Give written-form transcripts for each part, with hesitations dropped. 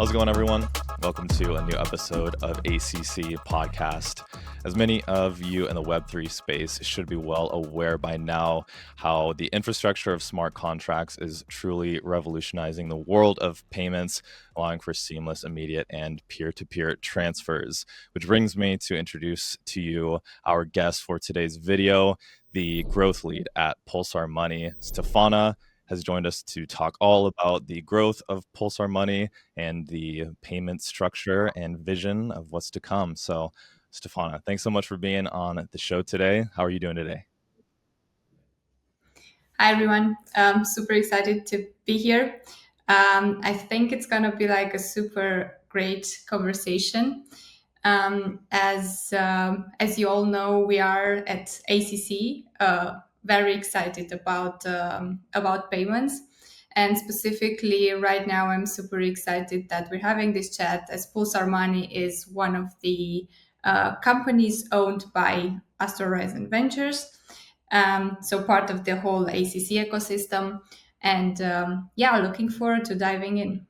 How's it going, everyone? Welcome to a new episode of ACC Podcast. As many of you in the Web3 space should be well aware by now how the infrastructure of smart contracts is truly revolutionizing the world of payments, allowing for seamless, immediate, and peer-to-peer transfers. Which brings me to introduce to you our guest for today's video, the growth lead at Pulsar Money, Stefana, has joined us to talk all about the growth of Pulsar Money and the payment structure and vision of what's to come. So, Stefana, thanks so much for being on the show today. How are you doing today? Hi, everyone. Super excited to be here. I think it's going to be like a super great conversation. As you all know, we are at ACC, very excited about payments. And specifically right now, I'm super excited that we're having this chat as Pulsar Money is one of the companies owned by Reimagined Ventures. So part of the whole ACC ecosystem. And looking forward to diving in.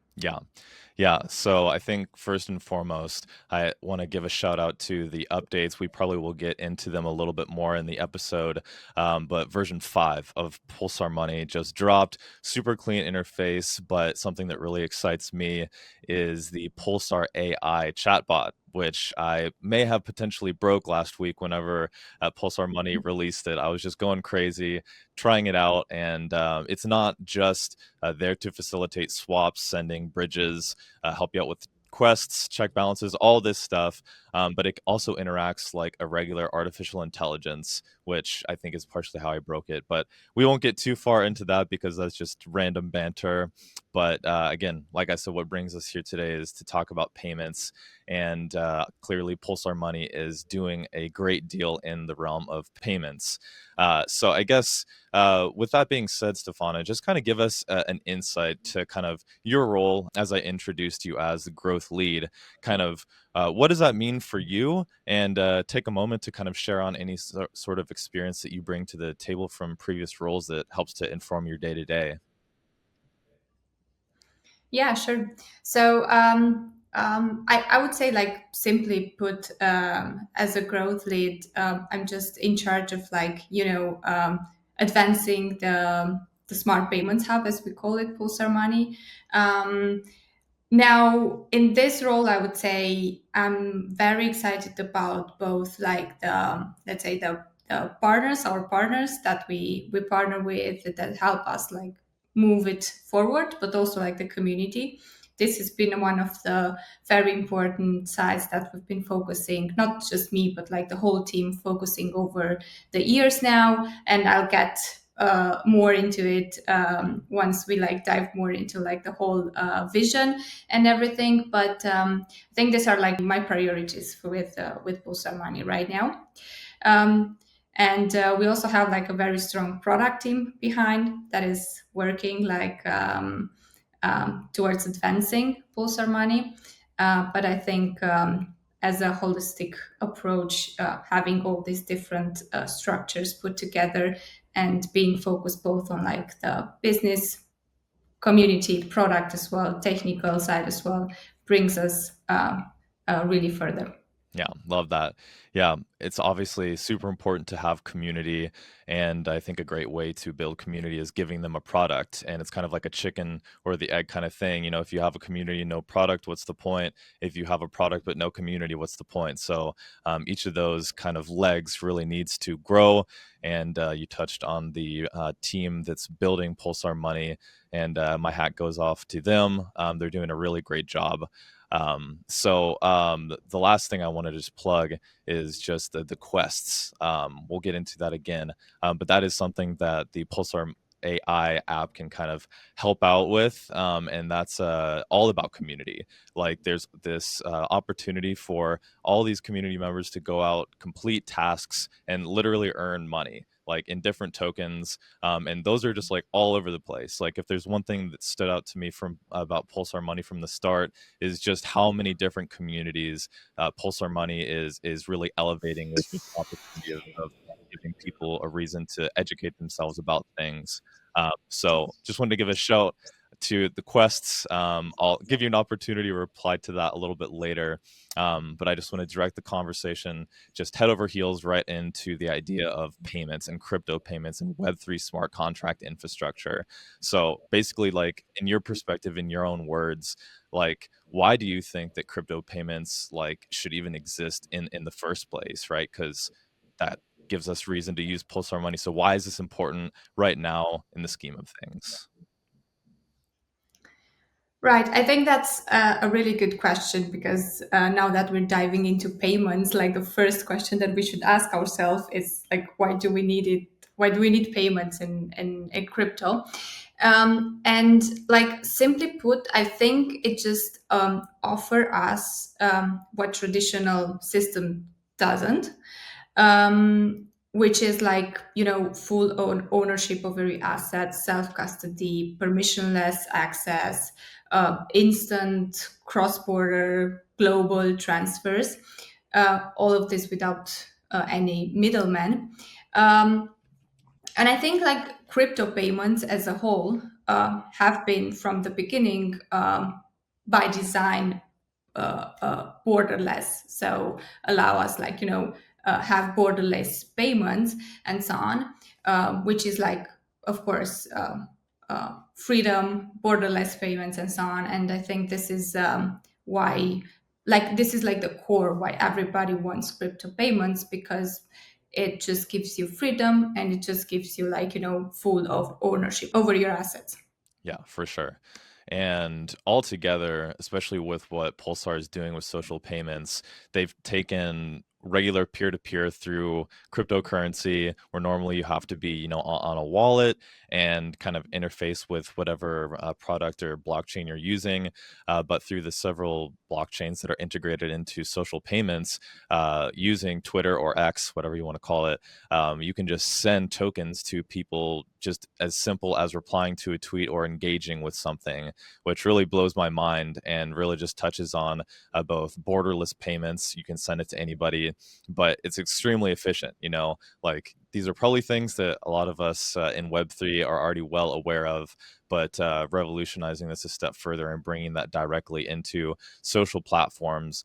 Yeah. So I think first and foremost, I want to give a shout out to the updates. We probably will get into them a little bit more in the episode. But version 5 of Pulsar Money just dropped. Super clean interface, but something that really excites me is the Pulsar AI chatbot, which I may have potentially broke last week whenever Pulsar Money released it. I was just going crazy, trying it out, and it's not just there to facilitate swaps, sending bridges, help you out with quests, check balances, all this stuff. But it also interacts like a regular artificial intelligence, which I think is partially how I broke it. But we won't get too far into that because that's just random banter. But again, like I said, what brings us here today is to talk about payments. And clearly, Pulsar Money is doing a great deal in the realm of payments. So I guess with that being said, Stefana, just kind of give us an insight to kind of your role as I introduced you as the growth lead. Kind of what does that mean for you? And take a moment to kind of share on any sort of experience that you bring to the table from previous roles that helps to inform your day to day. Yeah, sure. So I would say, like, simply put, as a growth lead, I'm just in charge of advancing the smart payments hub, as we call it, Pulsar Money. Now, in this role, I would say I'm very excited about both, like, let's say the partners, our partners that we partner with that help us like move it forward, but also like the community. This has been one of the very important sides that we've been focusing, not just me, but like the whole team focusing over the years now. And I'll get more into it once we like dive more into like the whole vision and everything. But I think these are like my priorities with Pulsar Money right now. And we also have like a very strong product team behind that is working like towards advancing Pulsar Money. But I think as a holistic approach, having all these different structures put together and being focused both on like the business community product as well, technical side as well, brings us really further. Yeah, love that. Yeah, it's obviously super important to have community. And I think a great way to build community is giving them a product. And it's kind of like a chicken or the egg kind of thing. You know, if you have a community, no product, what's the point? If you have a product but no community, what's the point? So each of those kind of legs really needs to grow. And you touched on the team that's building Pulsar Money. And my hat goes off to them. They're doing a really great job. The last thing I want to just plug is just the quests. We'll get into that again, but that is something that the Pulsar AI app can kind of help out with, and that's all about community. Like there's this opportunity for all these community members to go out, complete tasks, and literally earn money, like in different tokens, and those are just like all over the place. Like if there's one thing that stood out to me from about Pulsar Money from the start is just how many different communities Pulsar Money is really elevating with this opportunity of giving people a reason to educate themselves about things. So just wanted to give a shout to the quests. I'll give you an opportunity to reply to that a little bit later. But I just want to direct the conversation just head over heels right into the idea of payments and crypto payments and Web3 smart contract infrastructure. So basically, like in your perspective, in your own words, like why do you think that crypto payments like should even exist in the first place, right? Because that gives us reason to use Pulsar Money. So why is this important right now in the scheme of things? Right. I think that's a really good question because now that we're diving into payments, like the first question that we should ask ourselves is like, why do we need it? Why do we need payments in crypto? And like simply put, I think it just offer us what traditional system doesn't, which is like full ownership over your assets, self custody, permissionless access, instant cross border global transfers, all of this without any middleman. Um, and I think like crypto payments as a whole have been from the beginning by design borderless. So allow us like have borderless payments and so on, which is like of course freedom, borderless payments and so on. And I think this is why like this is like the core why everybody wants crypto payments, because it just gives you freedom and it just gives you like full of ownership over your assets. Yeah, for sure. And altogether, especially with what Pulsar is doing with social payments, they've taken regular peer-to-peer through cryptocurrency, where normally you have to be, on a wallet and kind of interface with whatever product or blockchain you're using. But through the several blockchains that are integrated into social payments, using Twitter or X, whatever you want to call it, you can just send tokens to people just as simple as replying to a tweet or engaging with something, which really blows my mind and really just touches on both borderless payments. You can send it to anybody, but it's extremely efficient. Like these are probably things that a lot of us in Web3 are already well aware of, but revolutionizing this a step further and bringing that directly into social platforms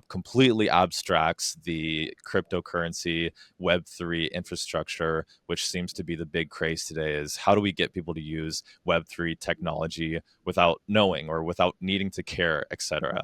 completely abstracts the cryptocurrency Web3 infrastructure, which seems to be the big craze today. Is how do we get people to use Web3 technology without knowing or without needing to care, etc.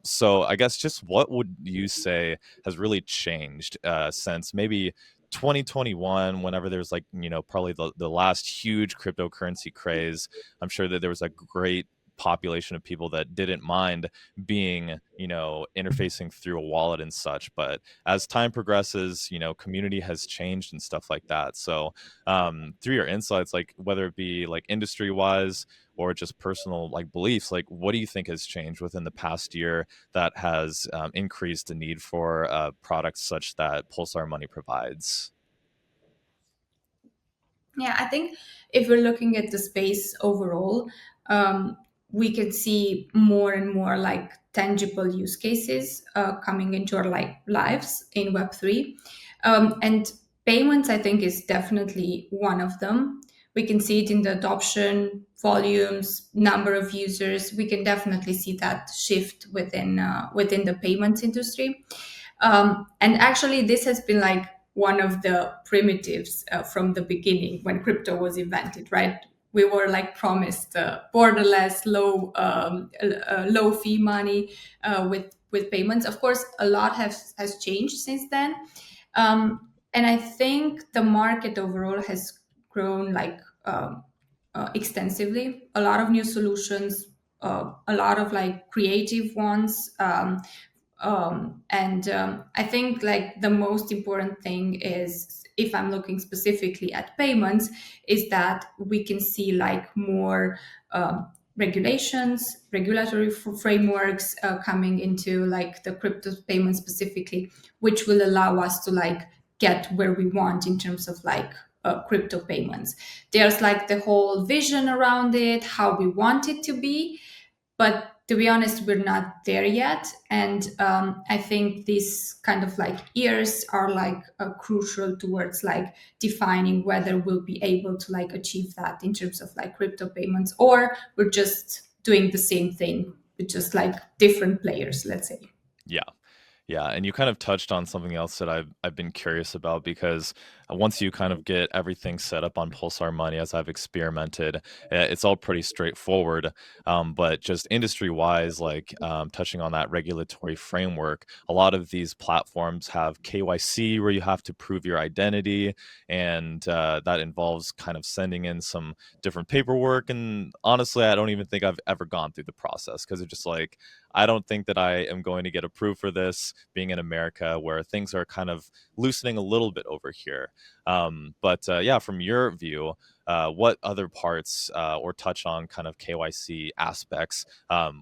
So I guess just what would you say has really changed since maybe 2021, whenever there's like, probably the last huge cryptocurrency craze. I'm sure that there was a great population of people that didn't mind being, interfacing through a wallet and such. But as time progresses, community has changed and stuff like that. So through your insights, like whether it be like industry wise or just personal like beliefs, like what do you think has changed within the past year that has increased the need for products such that Pulsar Money provides? Yeah, I think if we're looking at the space overall, we can see more and more like tangible use cases coming into our like lives in Web3, and payments I think is definitely one of them. We can see it in the adoption volumes, number of users. We can definitely see that shift within the payments industry. And actually, this has been like one of the primitives from the beginning when crypto was invented, right? We were like promised borderless, low fee money with payments. Of course, a lot has changed since then, and I think the market overall has grown like extensively. A lot of new solutions, a lot of like creative ones. And I think like the most important thing is, if I'm looking specifically at payments, is that we can see like more regulations, regulatory frameworks coming into like the crypto payment specifically, which will allow us to like get where we want in terms of like crypto payments. There's like the whole vision around it, how we want it to be, but to be honest, we're not there yet. And I think these kind of like years are like crucial towards like defining whether we'll be able to like achieve that in terms of like crypto payments, or we're just doing the same thing with just like different players, let's say. Yeah. Yeah, and you kind of touched on something else that I've been curious about because once you kind of get everything set up on Pulsar Money, as I've experimented, it's all pretty straightforward. But just industry wise, like touching on that regulatory framework, a lot of these platforms have KYC where you have to prove your identity, and that involves kind of sending in some different paperwork. And honestly, I don't even think I've ever gone through the process because it's just like I don't think that I am going to get approved for this being in America where things are kind of loosening a little bit over here. But yeah, from your view, what other parts or touch on kind of KYC aspects?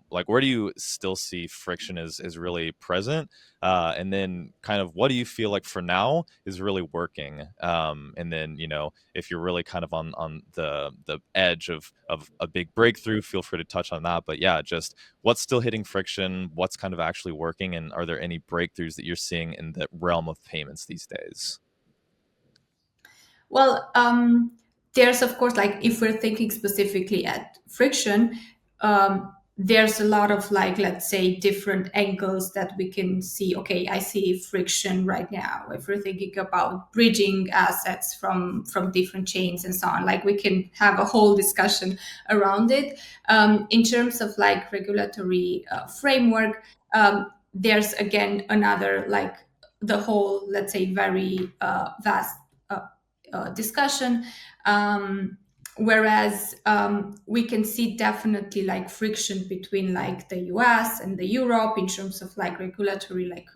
Like where do you still see friction is really present? And then kind of what do you feel like for now is really working? And then, you know, if you're really kind of on the edge of a big breakthrough, feel free to touch on that. But yeah, just what's still hitting friction, what's kind of actually working, and are there any breakthroughs that you're seeing in the realm of payments these days? Well, there's of course like if we're thinking specifically at friction, there's a lot of like let's say different angles that we can see. Okay, I see friction right now. If we're thinking about bridging assets from different chains and so on, like we can have a whole discussion around it. In terms of like regulatory framework, there's again another like the whole let's say very vast discussion. Whereas we can see definitely like friction between like the US and the Europe in terms of like regulatory like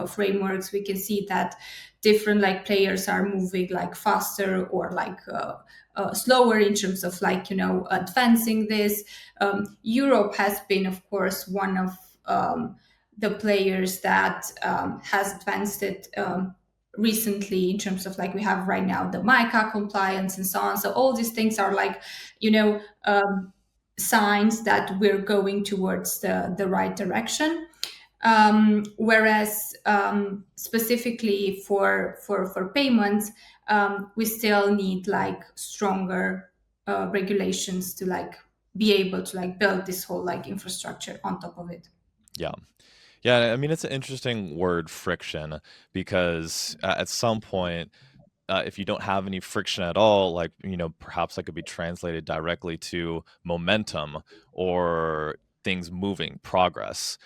frameworks. We can see that different like players are moving like faster or like slower in terms of like advancing this. Europe has been of course one of the players that has advanced it recently in terms of like we have right now the MICA compliance and so on. So all these things are like, you know, signs that we're going towards the right direction. Whereas specifically for payments, we still need like stronger regulations to like be able to like build this whole like infrastructure on top of it. Yeah. Yeah, I mean, it's an interesting word, friction, because at some point, if you don't have any friction at all, like, you know, perhaps that could be translated directly to momentum or things moving, progress.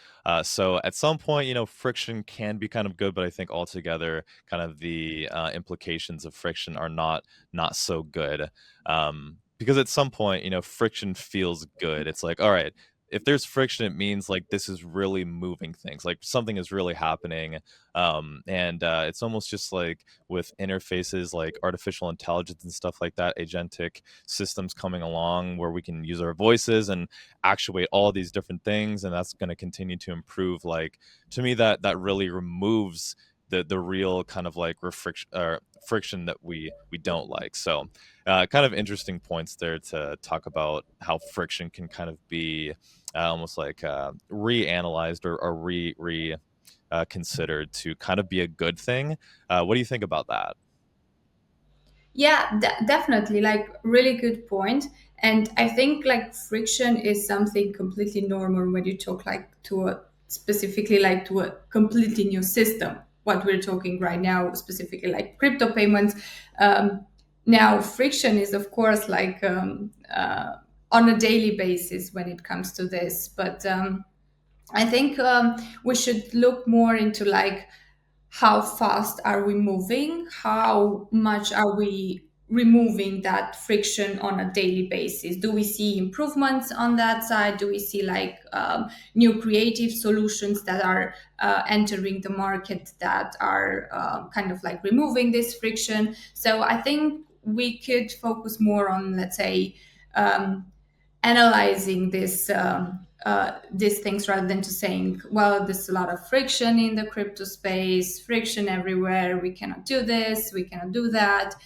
So at some point, you know, friction can be kind of good, but I think altogether, kind of the implications of friction are not so good. Because at some point, you know, friction feels good. It's like, all right, if there's friction, it means like this is really moving things, like something is really happening. And it's almost just like with interfaces like artificial intelligence and stuff like that, agentic systems coming along where we can use our voices and actuate all these different things, and that's going to continue to improve. Like to me, that really removes the real kind of like friction that we don't like. So kind of interesting points there to talk about how friction can kind of be almost like reanalyzed or re considered to kind of be a good thing. What do you think about that? Yeah, definitely. Like, really good point. And I think like friction is something completely normal when you talk like to a specifically like to a completely new system. What we're talking right now, specifically like crypto payments. Now, friction is of course like on a daily basis when it comes to this. But I think we should look more into like how fast are we moving, how much are we removing that friction on a daily basis. Do we see improvements on that side? Do we see like new creative solutions that are entering the market that are kind of like removing this friction? So I think we could focus more on, let's say, um, analyzing these things rather than to saying, well, there's a lot of friction in the crypto space, friction everywhere. We cannot do this, we cannot do that,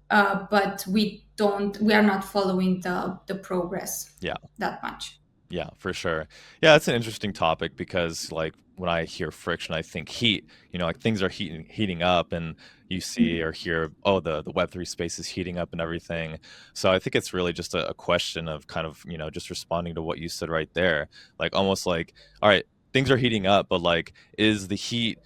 but we are not following the progress Yeah. that much. Yeah, for sure. Yeah, it's an interesting topic because like when I hear friction, I think heat, like things are heating up and you see or hear, oh, the Web3 space is heating up and everything. So I think it's really just a question of kind of, just responding to what you said right there. Like almost like, all right, things are heating up, but like is the heat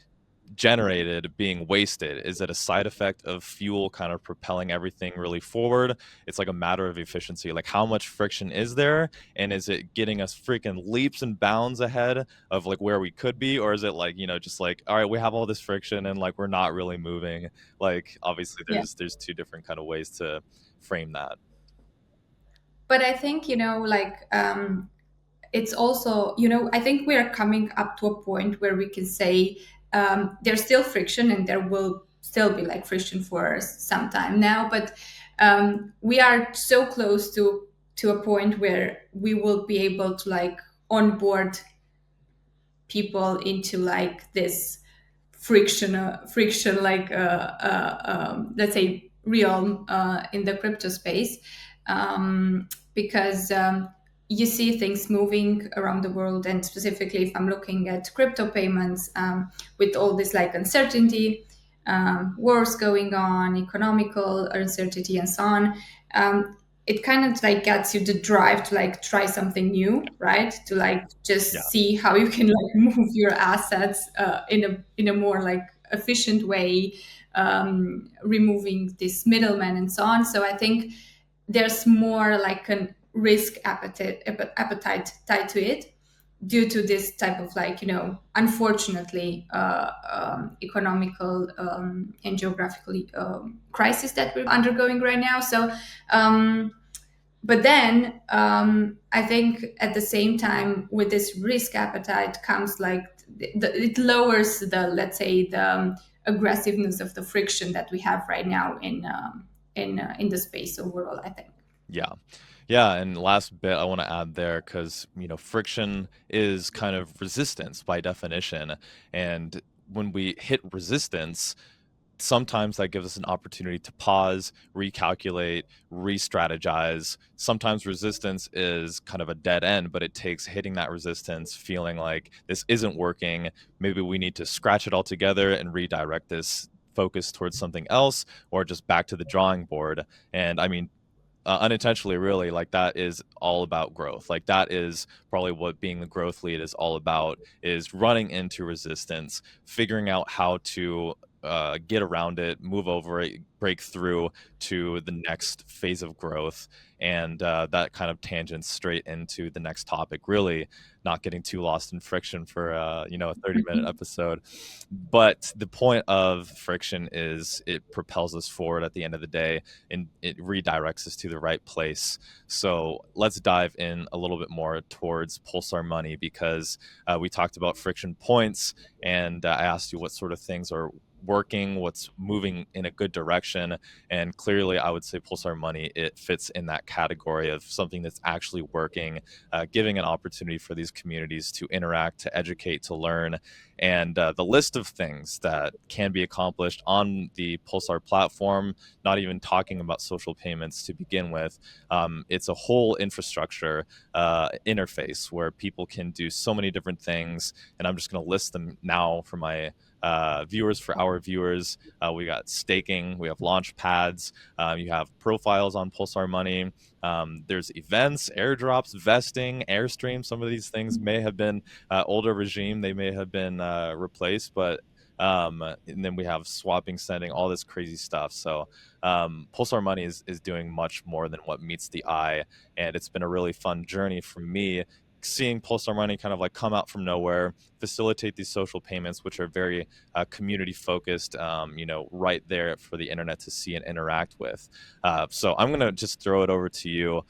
generated being wasted? Is it a side effect of fuel kind of propelling everything really forward? It's like a matter of efficiency. Like how much friction is there? And is it getting us freaking leaps and bounds ahead of like where we could be? Or is it like, just like, all right, we have all this friction and like we're not really moving. Like obviously Yeah. there's two different kind of ways to frame that. But I think, like it's also, I think we are coming up to a point where we can say there's still friction and there will still be like friction for some time now, but we are so close to a point where we will be able to like onboard people into like this friction like let's say realm in the crypto space, because you see things moving around the world, and specifically if I'm looking at crypto payments, with all this like uncertainty, wars going on, economical uncertainty, and so on. It kind of like gets you the drive to like try something new, right? To like Yeah. just see how you can like move your assets in a more like efficient way, removing this middleman and so on. So I think there's more like a risk appetite tied to it, due to this type of like unfortunately economical and geographical crisis that we're undergoing right now. So but then I think at the same time with this risk appetite comes like it lowers the, let's say, the aggressiveness of the friction that we have right now in the space overall, I think. Yeah. Yeah, and last bit I want to add there because, friction is kind of resistance by definition. And when we hit resistance, sometimes that gives us an opportunity to pause, recalculate, re-strategize. Sometimes resistance is kind of a dead end, but it takes hitting that resistance, feeling like this isn't working. Maybe we need to scratch it all together and redirect this focus towards something else or just back to the drawing board. And I mean, unintentionally, really, like that is all about growth. Like that is probably what being the growth lead is all about, is running into resistance, figuring out how to get around it, move over it, break through to the next phase of growth. And that kind of tangents straight into the next topic, really not getting too lost in friction for a 30-minute episode. But the point of friction is it propels us forward at the end of the day, and it redirects us to the right place. So let's dive in a little bit more towards Pulsar Money, because we talked about friction points, and I asked you what sort of things are working, what's moving in a good direction. And clearly I would say Pulsar Money, it fits in that category of something that's actually working, giving an opportunity for these communities to interact, to educate, to learn. And the list of things that can be accomplished on the Pulsar platform, not even talking about social payments to begin with, it's a whole infrastructure interface where people can do so many different things. And I'm just going to list them now for my viewers, for our viewers. We got staking, we have launch pads, you have profiles on Pulsar Money. There's events, airdrops, vesting, airstream. Some of these things may have been older regime, they may have been replaced, but and then we have swapping, sending, all this crazy stuff. So Pulsar Money is doing much more than what meets the eye, and it's been a really fun journey for me, seeing Pulsar Money kind of like come out from nowhere, facilitate these social payments, which are very community focused, right there for the internet to see and interact with. So I'm going to just throw it over to you,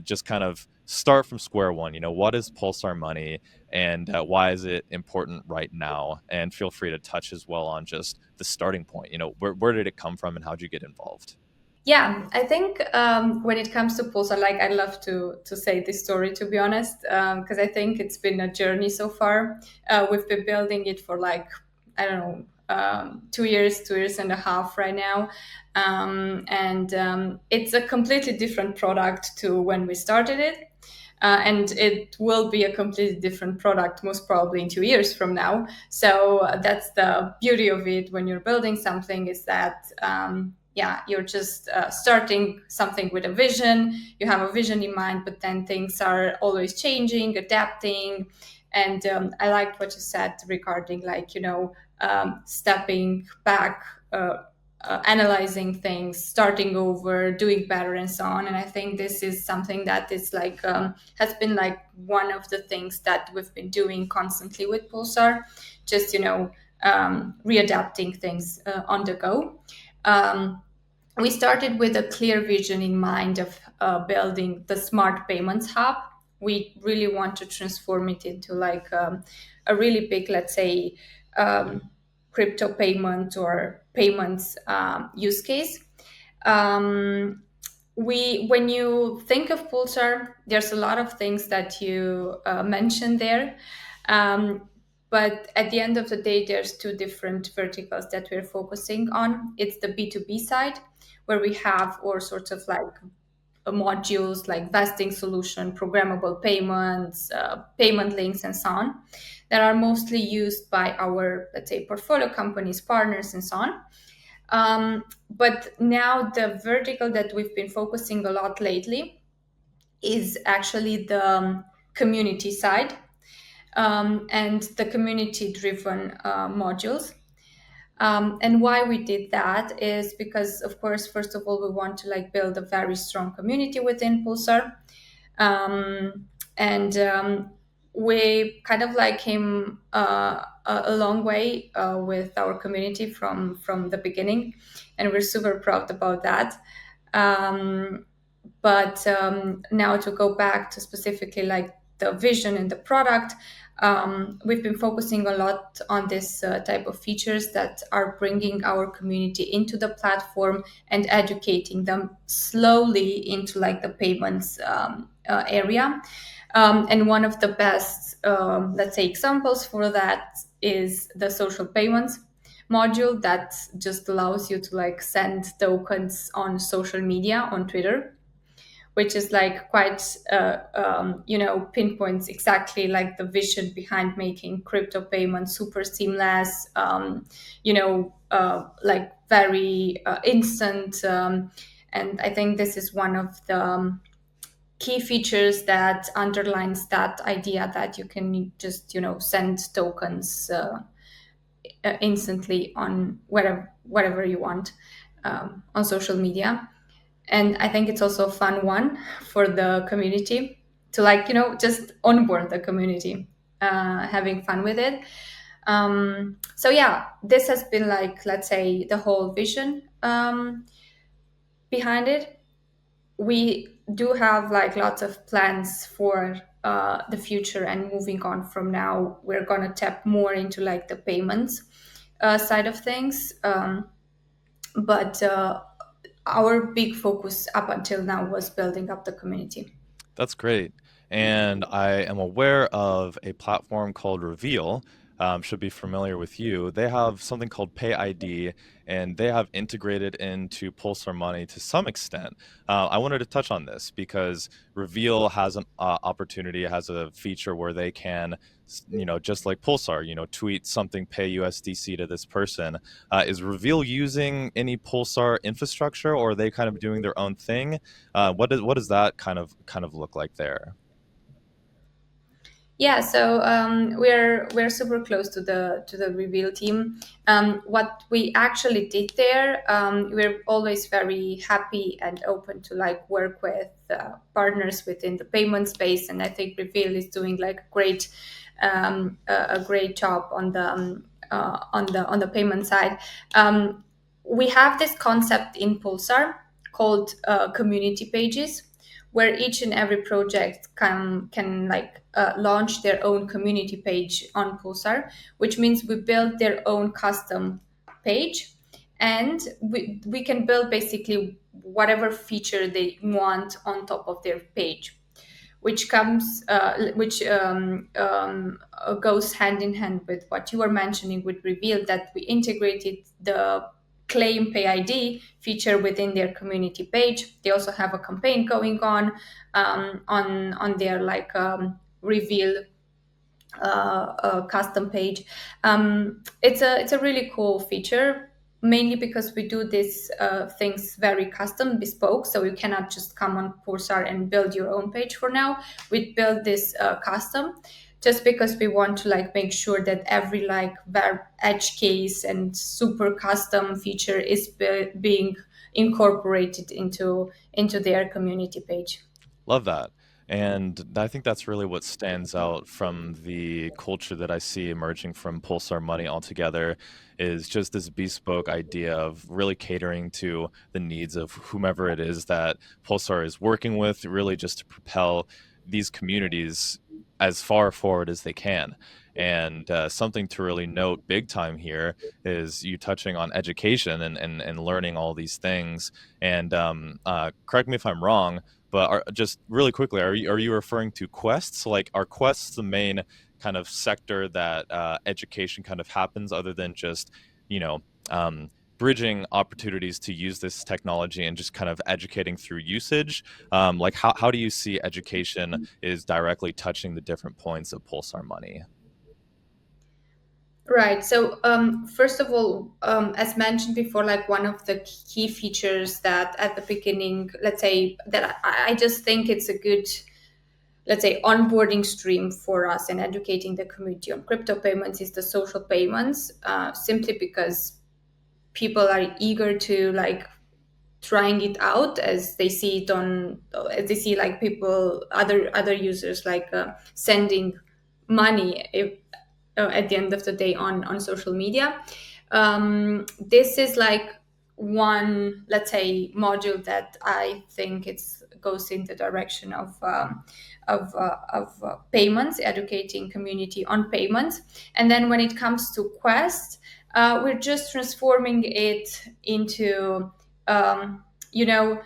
just kind of start from square one. What is Pulsar Money, and why is it important right now? And feel free to touch as well on just the starting point. Where did it come from and how'd you get involved? Yeah, I think when it comes to Pulsar, like I love to say this story, to be honest, because I think it's been a journey so far. We've been building it for like, I don't know, 2 years and a half right now, and it's a completely different product to when we started it. and it will be a completely different product most probably in 2 years from now. So that's the beauty of it when you're building something, is that yeah, you're just starting something with a vision. You have a vision in mind, but then things are always changing, adapting. And I liked what you said regarding, like, stepping back, analyzing things, starting over, doing better, and so on. And I think this is something that is like has been like one of the things that we've been doing constantly with Pulsar, just readapting things on the go. Um, we started with a clear vision in mind of building the smart payments hub. We really want to transform it into like a really big, let's say, um, crypto payment or payments use case. Um, when you think of Pulsar, there's a lot of things that you mentioned there. Um, but at the end of the day, there's two different verticals that we're focusing on. It's the B2B side, where we have all sorts of like modules like vesting solution, programmable payments, payment links, and so on, that are mostly used by our, let's say, portfolio companies, partners, and so on. But now the vertical that we've been focusing a lot lately is actually the community side, and the community driven modules. And why we did that is because, of course, first of all, we want to like build a very strong community within Pulsar. And we kind of like came a long way with our community from the beginning, and we're super proud about that. But now to go back to specifically like the vision and the product, we've been focusing a lot on this type of features that are bringing our community into the platform and educating them slowly into like the payments area. And one of the best, let's say, examples for that is the social payments module that just allows you to like send tokens on social media, on Twitter, which is like quite, pinpoints exactly like the vision behind making crypto payments super seamless, like very instant. And I think this is one of the key features that underlines that idea that you can just, send tokens instantly on whatever you want on social media. And I think it's also a fun one for the community to like, just onboard the community, having fun with it. So yeah, this has been like, let's say, the whole vision behind it. We do have like lots of plans for the future, and moving on from now, we're going to tap more into like the payments side of things. But our big focus up until now was building up the community. That's great. And I am aware of a platform called Reveal. Should be familiar with you. They have something called Pay ID, and they have integrated into Pulsar Money to some extent. I wanted to touch on this because Reveal has an opportunity, has a feature where they can, just like Pulsar, tweet something, pay USDC to this person. Is Reveal using any Pulsar infrastructure, or are they kind of doing their own thing? What does that kind of look like there? Yeah, so we're super close to the Reveal team. What we actually did there, we're always very happy and open to like work with partners within the payment space, and I think Reveal is doing like a great job on the payment side. We have this concept in Pulsar called community pages, where each and every project can like launch their own community page on Pulsar, which means we build their own custom page, and we can build basically whatever feature they want on top of their page, which goes hand in hand with what you were mentioning with Reveal, that we integrated the claim pay ID feature within their community page. They also have a campaign going on their like reveal custom page. It's a really cool feature, mainly because we do these things very custom, bespoke. So you cannot just come on Pulsar and build your own page for now. We build this custom, just because we want to like make sure that every like edge case and super custom feature is being incorporated into their community page. Love that. And I think that's really what stands out from the culture that I see emerging from Pulsar Money altogether is just this bespoke idea of really catering to the needs of whomever it is that Pulsar is working with, really just to propel these communities as far forward as they can. And something to really note big time here is you touching on education and learning all these things. And correct me if I'm wrong, but just really quickly, are you referring to quests? Like, are quests the main kind of sector that education kind of happens, other than just, you know, um, bridging opportunities to use this technology and just kind of educating through usage? Like, how do you see education is directly touching the different points of Pulsar Money? Right. So, first of all, as mentioned before, like one of the key features that at the beginning, let's say that I just think it's a good, let's say, onboarding stream for us and educating the community on crypto payments is the social payments, simply because people are eager to like trying it out as they see it on as they see like people other users like sending money at the end of the day on social media. This is like one, let's say, module that I think it's goes in the direction of payments, educating community on payments. And then when it comes to Quest, we're just transforming it into um, you know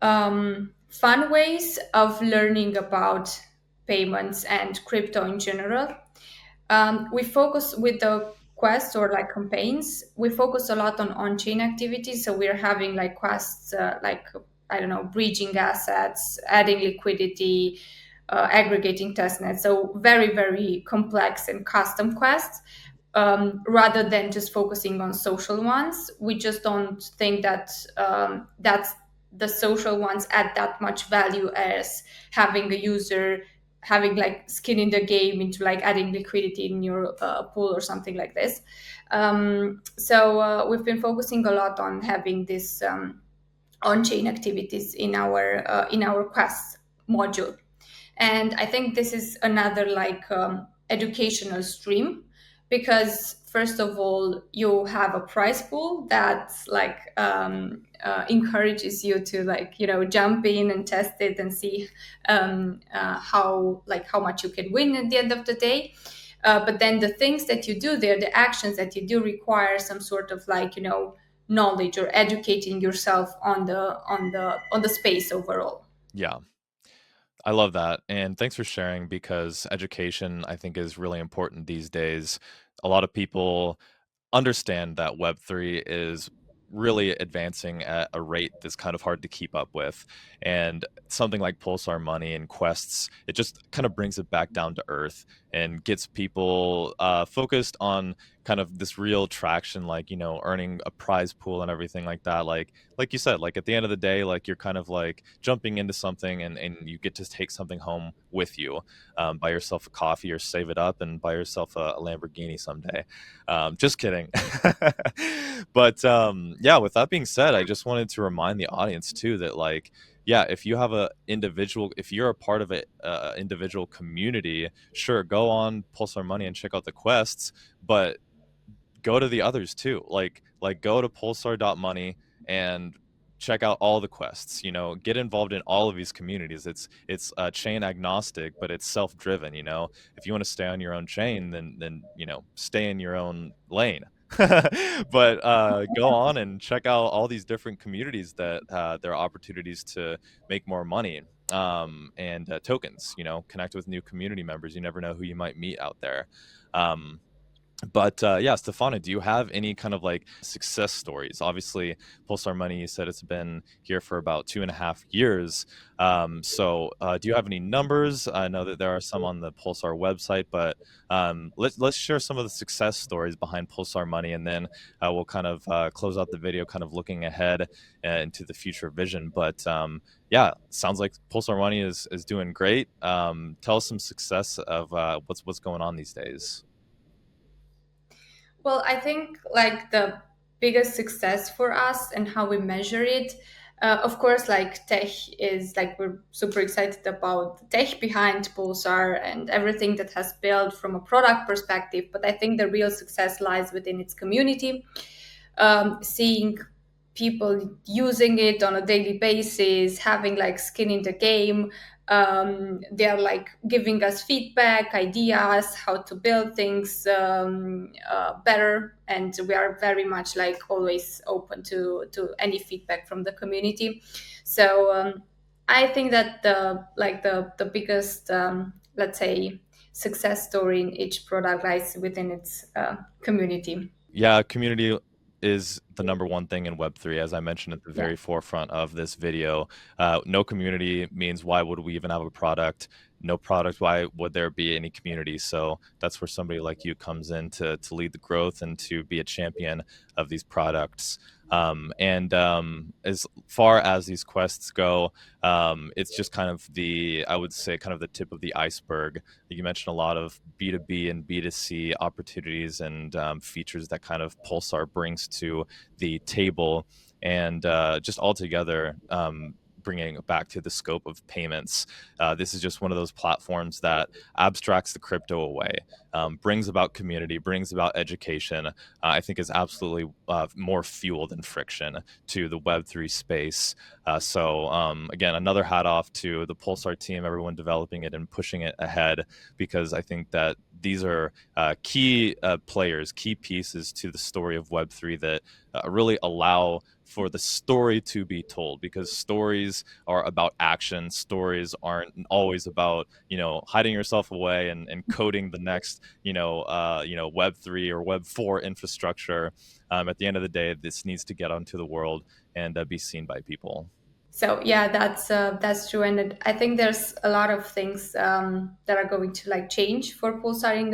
fun ways of learning about payments and crypto in general. We focus with the quests or like campaigns. We focus a lot on chain activities. So we're having like quests, like I don't know, bridging assets, adding liquidity, aggregating testnets. So very very complex and custom quests. Rather than just focusing on social ones, we just don't think that that's the social ones add that much value as having a user having like skin in the game into like adding liquidity in your pool or something like this. So we've been focusing a lot on having this on-chain activities in our Quest module, and I think this is another like educational stream, because first of all you have a prize pool that like encourages you to like jump in and test it and see how much you can win at the end of the day. But then the things that you do there, the actions that you do, require some sort of like knowledge or educating yourself on the space overall. Yeah. I love that. And thanks for sharing, because education, I think, is really important these days. A lot of people understand that Web3 is really advancing at a rate that's kind of hard to keep up with. And something like Pulsar Money and Quests, it just kind of brings it back down to earth and gets people focused on kind of this real traction, like, earning a prize pool and everything like that. Like you said, like at the end of the day, like you're kind of like jumping into something, and you get to take something home with you, buy yourself a coffee or save it up and buy yourself a Lamborghini someday. Just kidding. But yeah, with that being said, I just wanted to remind the audience too that, like, yeah, if you're a part of a individual community, sure, go on Pulsar Money and check out the quests, but go to the others too. Like go to pulsar.money and check out all the quests. Get involved in all of these communities. It's chain agnostic, but it's self-driven. If you want to stay on your own chain, then stay in your own lane. But go on and check out all these different communities that there are opportunities to make more money, and tokens. Connect with new community members. You never know who you might meet out there. um, But yeah, Stefano, do you have any kind of like success stories? Obviously, Pulsar Money, you said it's been here for about 2.5 years. So do you have any numbers? I know that there are some on the Pulsar website, but let's share some of the success stories behind Pulsar Money, and then we'll kind of close out the video, kind of looking ahead into the future vision. But yeah, sounds like Pulsar Money is doing great. Tell us some success of what's going on these days. Well, I think like the biggest success for us and how we measure it, of course, like tech is like we're super excited about the tech behind Pulsar and everything that has built from a product perspective. But I think the real success lies within its community, seeing people using it on a daily basis, having like skin in the game. They're like giving us feedback, ideas, how to build things better, and we are very much like always open to any feedback from the community. So I think that the biggest let's say success story in each product lies within its community. Yeah, community is the number one thing in Web3, as I mentioned at the Yeah. very forefront of this video. No community means why would we even have a product? No product, why would there be any community? So that's where somebody like you comes in to lead the growth and to be a champion of these products. And as far as these quests go, it's just kind of I would say, kind of the tip of the iceberg. You mentioned a lot of B2B and B2C opportunities and features that kind of Pulsar brings to the table. And just altogether, bringing it back to the scope of payments, this is just one of those platforms that abstracts the crypto away, brings about community, brings about education. I think is absolutely more fuel than friction to the Web3 space. So again, another hat off to the Pulsar team, everyone developing it and pushing it ahead, because I think that these are key players, key pieces to the story of Web3 that really allow for the story to be told, because stories are about action. Stories aren't always about, hiding yourself away and coding the next, Web3 or Web4 infrastructure. At the end of the day, this needs to get onto the world and be seen by people. So yeah, that's true, and I think there's a lot of things that are going to like change for Pulsar in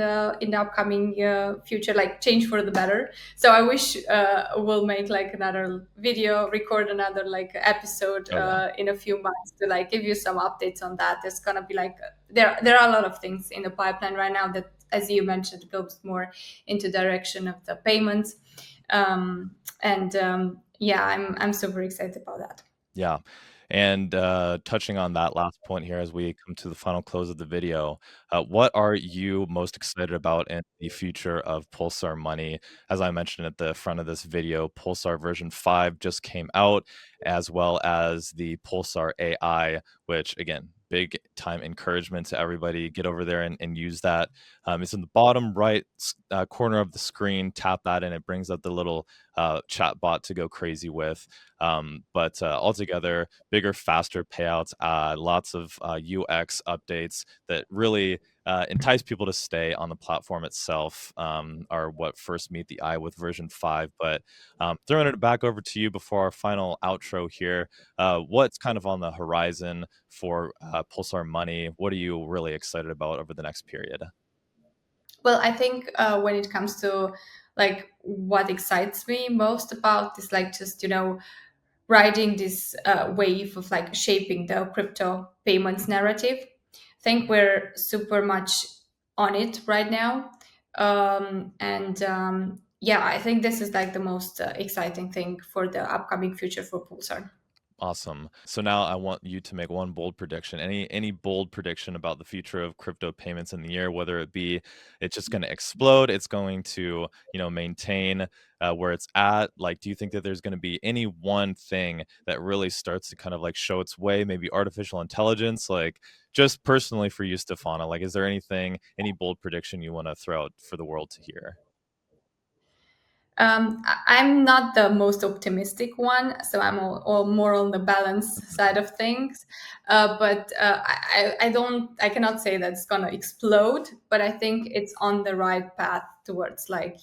the upcoming future, like change for the better. So I wish we'll make like another video, record another like episode Oh yeah. in a few months to like give you some updates on that. There's gonna be like there are a lot of things in the pipeline right now that, as you mentioned, goes more into direction of the payments, and yeah, I'm super excited about that. Yeah. And touching on that last point here as we come to the final close of the video, what are you most excited about in the future of Pulsar Money? As I mentioned at the front of this video, Pulsar version 5 just came out, as well as the Pulsar AI, which again, big time encouragement to everybody. Get over there and use that. It's in the bottom right corner of the screen. Tap that and it brings up the little chat bot to go crazy with. But altogether, bigger, faster payouts, lots of UX updates that really entice people to stay on the platform itself, are what first meet the eye with version 5. But throwing it back over to you before our final outro here, what's kind of on the horizon for Pulsar Money? What are you really excited about over the next period? Well, I think when it comes to like what excites me most about is like just riding this wave of like shaping the crypto payments narrative. I think we're super much on it right now, and yeah, I think this is like the most exciting thing for the upcoming future for Pulsar. Awesome. So now I want you to make one bold prediction. Any bold prediction about the future of crypto payments in the year, whether it be it's just going to explode, it's going to, maintain where it's at. Like, do you think that there's going to be any one thing that really starts to kind of like show its way? Maybe artificial intelligence, like just personally for you, Stefana, like, is there any bold prediction you want to throw out for the world to hear? I'm not the most optimistic one, so I'm all more on the balance side of things. I cannot say that it's gonna explode, but I think it's on the right path towards like,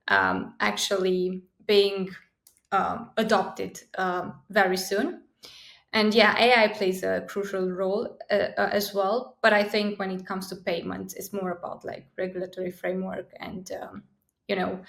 actually being adopted very soon. And yeah, AI plays a crucial role as well. But I think when it comes to payments, it's more about like regulatory framework and you know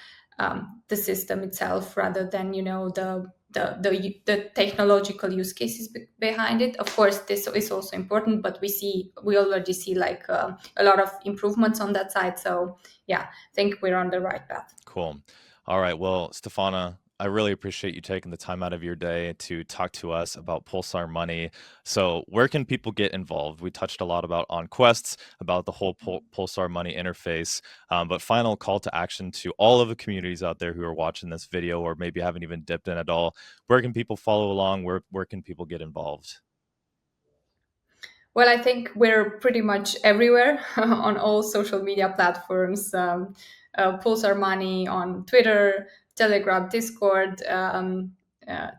the system itself rather than the technological use cases behind it. Of course, this is also important, but we already see like a lot of improvements on that side. So yeah, I think we're on the right path. Cool. All right. Well, Stefana, I really appreciate you taking the time out of your day to talk to us about Pulsar Money. So, where can people get involved? We touched a lot about on quests, about the whole Pulsar Money interface. But final call to action to all of the communities out there who are watching this video or maybe haven't even dipped in at all. Where can people follow along? Where can people get involved? Well, I think we're pretty much everywhere on all social media platforms. Pulsar Money on Twitter, Telegram, Discord,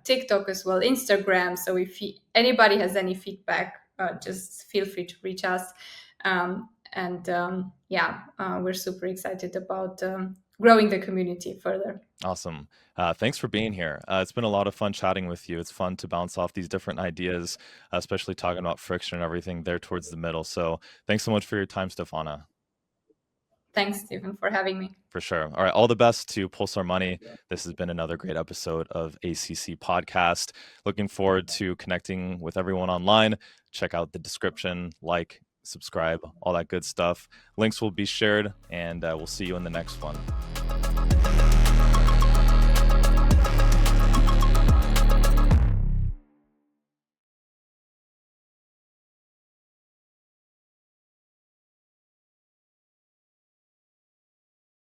TikTok as well, Instagram. So if anybody has any feedback, just feel free to reach us. We're super excited about growing the community further. Awesome. Thanks for being here. It's been a lot of fun chatting with you. It's fun to bounce off these different ideas, especially talking about friction and everything there towards the middle. So thanks so much for your time, Stefana. Thanks, Stephen, for having me. For sure. All right. All the best to Pulsar Money. This has been another great episode of ACC Podcast. Looking forward to connecting with everyone online. Check out the description, like, subscribe, all that good stuff. Links will be shared, and we'll see you in the next one.